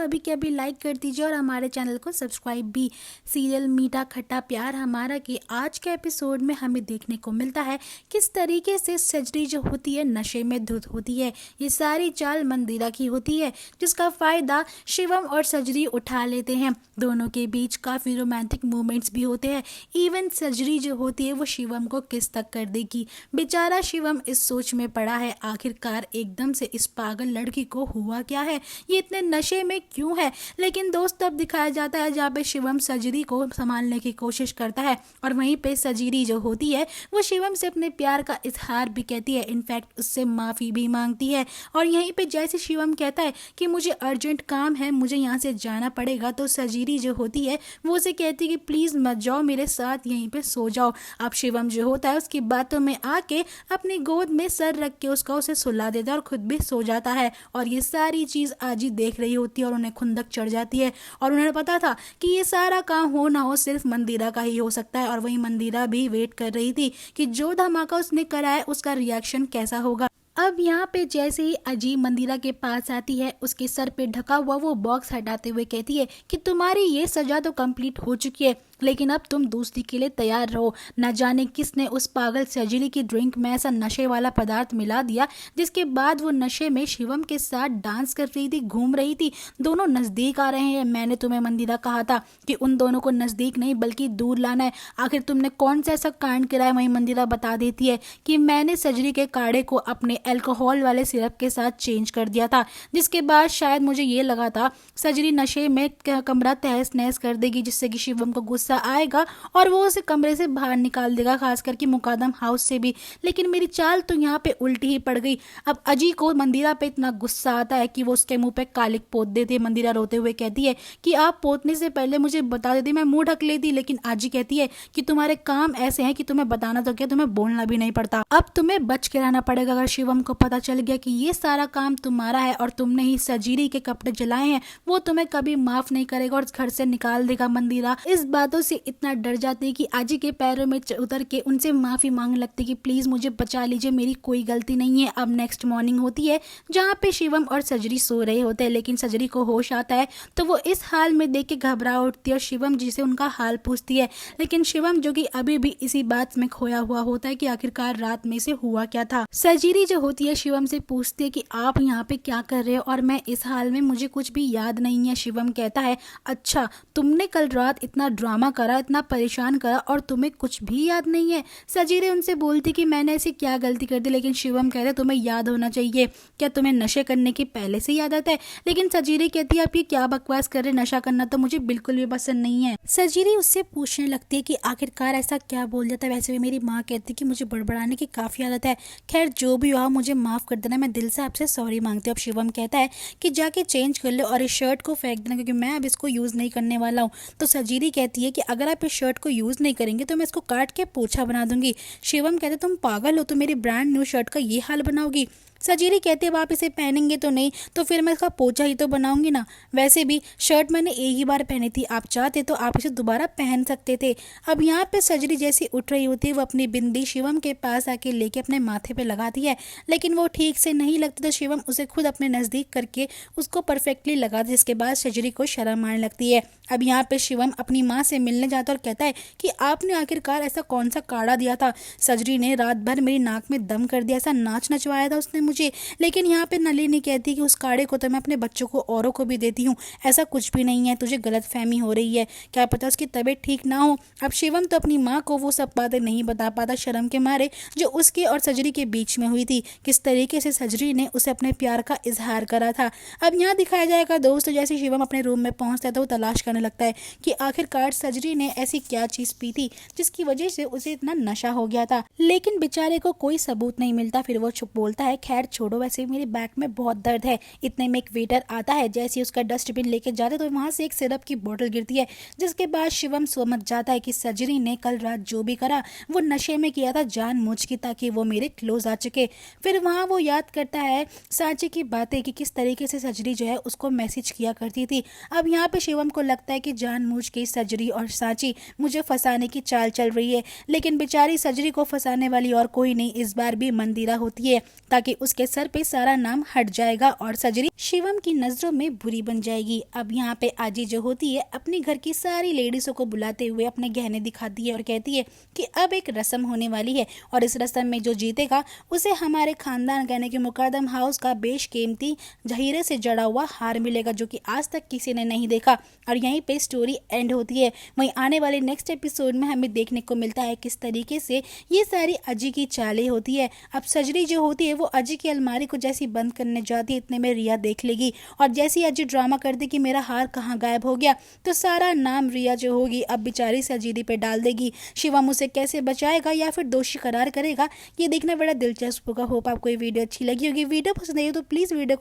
अभी के अभी लाइक कर दीजिए और हमारे चैनल को सब्सक्राइब भी। सीरियल मीठा खट्टा प्यार हमारा के आज के एपिसोड में हमें देखने को मिलता है किस तरीके से सजरी जो होती है नशे में धुत होती है। ये सारी चाल मंदिरा की होती है जिसका फायदा शिवम और सजरी उठा लेते हैं। दोनों के बीच काफ़ी रोमांटिक मोमेंट्स भी होते हैं। इवन सजरी जो होती है वो शिवम को किस तक कर देगी। बेचारा शिवम इस सोच में पड़ा है आखिरकार एकदम से इस पागल लड़की को हुआ क्या है, ये इतने नशे में क्यों है। लेकिन दोस्त तब दिखाया जाता है जहाँ पे शिवम सजरी को संभालने की कोशिश करता है और वहीं पे सजरी जो होती है वो शिवम से अपने प्यार का इजहार भी कहती है, इनफैक्ट उससे माफ़ी भी मांगती है। और यहीं पे जैसे शिवम कहता है कि मुझे अर्जेंट काम है, मुझे यहाँ से जाना पड़ेगा, तो सजरी जो होती है वो उसे कहती है कि प्लीज़ मत जाओ, मेरे साथ यहीं पे सो जाओ। अब शिवम जो होता है उसकी बातों में आके अपनी गोद में सर रख के उसे सुला देता है और खुद भी सो जाता है। और ये सारी चीज़ आजी देख रही होती है और उन्हें खुंदक चढ़ जाती है और उन्हें पता था कि ये सारा काम हो ना हो सिर्फ मंदिरा का ही हो सकता है। और वही मंदिरा भी वेट कर रही थी कि जो धमाका उसने करा है उसका रिएक्शन कैसा होगा। अब यहाँ पे जैसे ही अजीब मंदिरा के पास आती है उसके सर पे ढका हुआ वो बॉक्स हटाते हुए कहती है कि तुम्हारी ये सजा तो कंप्लीट हो चुकी है, लेकिन अब तुम दोस्ती के लिए तैयार रहो। न जाने किसने उस पागल सजरी की ड्रिंक में ऐसा नशे वाला पदार्थ मिला दिया जिसके बाद वो नशे में शिवम के साथ डांस कर रही थी, घूम रही थी, दोनों नज़दीक आ रहे हैं। मैंने तुम्हें मंदिरा कहा था कि उन दोनों को नज़दीक नहीं बल्कि दूर लाना है, आखिर तुमने कौन सा ऐसा कांड करा है। वहीं मंदिरा बता देती है कि मैंने सजरी के काढ़े को अपने अल्कोहल वाले सिरप के साथ चेंज कर दिया था, जिसके बाद शायद मुझे ये लगा था सजरी नशे में कमरा तहस नहस कर देगी जिससे कि शिवम को गुस्सा आएगा और वो उसे कमरे से बाहर निकाल देगा, खास करके मुकादम हाउस से भी। लेकिन मेरी चाल तो यहाँ पे उल्टी ही पड़ गई। अब अजी को मंदिरा पे इतना गुस्सा आता है कि वो उसके मुंह पे कालिक पोत देती है। मंदिरा रोते हुए कहती है कि आप पोतने से पहले मुझे बता देती, मैं मुंह ढक लेती। लेकिन अजी कहती है कि तुम्हारे काम ऐसे हैं कि तुम्हें बताना तो क्या, तुम्हें बोलना भी नहीं पड़ता। अब तुम्हें बच के रहना पड़ेगा। अगर शिवम को पता चल गया कि ये सारा काम तुम्हारा है और तुमने ही सजीरी के कपड़े जलाए हैं, वो तुम्हें कभी माफ नहीं करेगा और घर से निकाल देगा। मंदिरा इस बातों से इतना डर जाती है कि आजी के पैरों में उतर के उनसे माफी मांगने लगती है कि प्लीज मुझे बचा लीजिए, मेरी कोई गलती नहीं है। अब नेक्स्ट मॉर्निंग होती है जहाँ पे शिवम और सजरी सो रहे होते हैं, लेकिन सजरी को होश आता है तो वो इस हाल में देख के घबरा उठती है और शिवम जी से उनका हाल पूछती है। लेकिन शिवम जो कि अभी भी इसी बात में खोया हुआ होता है कि आखिरकार रात में से हुआ क्या था। सजरी जो होती है शिवम से पूछती है कि आप यहाँ पे क्या कर रहे हो और मैं इस हाल में, मुझे कुछ भी याद नहीं है। शिवम कहता है अच्छा तुमने कल रात इतना ड्रामा करा, इतना परेशान करा और तुम्हें कुछ भी याद नहीं है। सजीरे उनसे बोलती कि मैंने ऐसी क्या गलती कर दी, लेकिन शिवम कहते तुम्हें याद होना चाहिए, क्या तुम्हें नशे करने की पहले से याद आता है। लेकिन सजीरे कहती है आप ये क्या बकवास कर रहे, नशा करना तो मुझे बिल्कुल भी पसंद नहीं है। सजीरे उससे पूछने लगती है कि आखिरकार ऐसा क्या बोल जाता है। वैसे भी मेरी माँ कहती कि मुझे बड़बड़ाने की काफ़ी आदत है, खैर जो भी हो मुझे माफ़ कर देना, मैं दिल से आपसे सॉरी मांगती हूँ। अब शिवम कहता है कि जाके चेंज कर लो और इस शर्ट को फेंक देना क्योंकि मैं अब इसको यूज़ नहीं करने वाला हूँ। तो सजीरी कहती है कि अगर आप इस शर्ट को यूज़ नहीं करेंगे तो मैं इसको काट के पोछा बना दूंगी। शिवम कहते तुम पागल हो, तो मेरी ब्रांड न्यू शर्ट का ये हाल बनाओगी। सजीरी कहते हैं आप इसे पहनेंगे तो नहीं तो फिर मैं इसका पोछा ही तो बनाऊंगी ना, वैसे भी शर्ट मैंने एक ही बार पहनी थी, आप चाहते तो आप इसे दोबारा पहन सकते थे। अब यहाँ पे सजरी जैसी उठ रही होती है वो अपनी बिंदी शिवम के पास आके लेके अपने माथे पे लगाती है, लेकिन वो ठीक से नहीं लगती तो शिवम उसे खुद अपने नज़दीक करके उसको परफेक्टली लगा, जिसके बाद सजरी को शर्म आने लगती है। अब यहाँ पे शिवम अपनी माँ से मिलने जाता और कहता है कि आपने आखिरकार ऐसा कौन सा काढ़ा दिया था, सजरी ने रात भर मेरी नाक में दम कर दिया, ऐसा नाच नचवाया था उसने मुझे। लेकिन यहाँ पे नलिनी कहती कि उस काढ़े को तो मैं अपने बच्चों को औरों को भी देती हूँ, ऐसा कुछ भी नहीं है, तुझे गलतफहमी हो रही है, क्या पता उसकी तबीयत ठीक ना हो। अब शिवम तो अपनी माँ को वो सब बातें नहीं बता पाता शर्म के मारे जो उसके और सजरी के बीच में हुई थी, किस तरीके से सजरी ने उसे अपने प्यार का इजहार करा था। अब यहाँ दिखाया जाएगा दोस्त जैसे शिवम अपने रूम में पहुँचता है तो वो तलाश करने लगता है कि आखिरकार सजरी ने ऐसी क्या चीज़ पी थी जिसकी वजह से उसे इतना नशा हो गया था, लेकिन बेचारे को कोई सबूत नहीं मिलता। फिर वो चुप बोलता है खैर छोड़ो, वैसे मेरे बैक में बहुत दर्द है। इतने में एक वेटर आता है, जैसे उसका डस्टबिन लेके जाते तो वहां से एक सिरप की बोतल गिरती है, जिसके बाद शिवम समझ जाता है कि सजरी ने कल रात जो भी करा वो नशे में किया था जानबूझ के ताकि वो मेरे क्लोज आ चुके। फिर वहाँ वो याद करता है सांची की बातें कि किस तरीके से सजरी जो है उसको मैसेज किया करती थी। अब यहाँ पे शिवम को लगता है कि जानबूझ के सजरी और सांची मुझे फंसाने की चाल चल रही है, लेकिन बेचारी सजरी को फंसाने वाली और कोई नहीं, इस बार भी मंदिरा होती है ताकि उसके सर पे सारा नाम हट जाएगा और सजरी शिवम की नजरों में बुरी बन जाएगी। अब यहाँ पे आजी जो होती है अपने घर की सारी लेडीजों को बुलाते हुए अपने गहने दिखाती है और कहती है कि अब एक रस्म होने वाली है और इस रस्म में जो जीतेगा उसे हमारे खानदान कहने के मुकद्दम हाउस का बेशकीमती हीरे से जड़ा हुआ हार मिलेगा, जो कि आज तक किसी ने नहीं देखा। और यहीं पे स्टोरी एंड होती है। वहीं आने वाले नेक्स्ट एपिसोड में हमें देखने को मिलता है किस तरीके से ये सारी अजी की चालें होती है। अब सजरी जो होती है वो अजी की अलमारी को जैसी बंद करने जाती है इतने में रिया देख लेगी और जैसी अजी ड्रामा कर दी कि मेरा हार कहाँ गायब हो गया, तो सारा नाम रिया जो होगी अब बेचारी सजीदी पे डाल देगी। शिवम उसे कैसे बचाएगा या फिर दोषी करार करेगा, ये देखना बड़ा दिलचस्प होगा। होप आपको ये वीडियो अच्छी लगी होगी। वीडियो पसंद आई हो तो प्लीज़ वीडियो को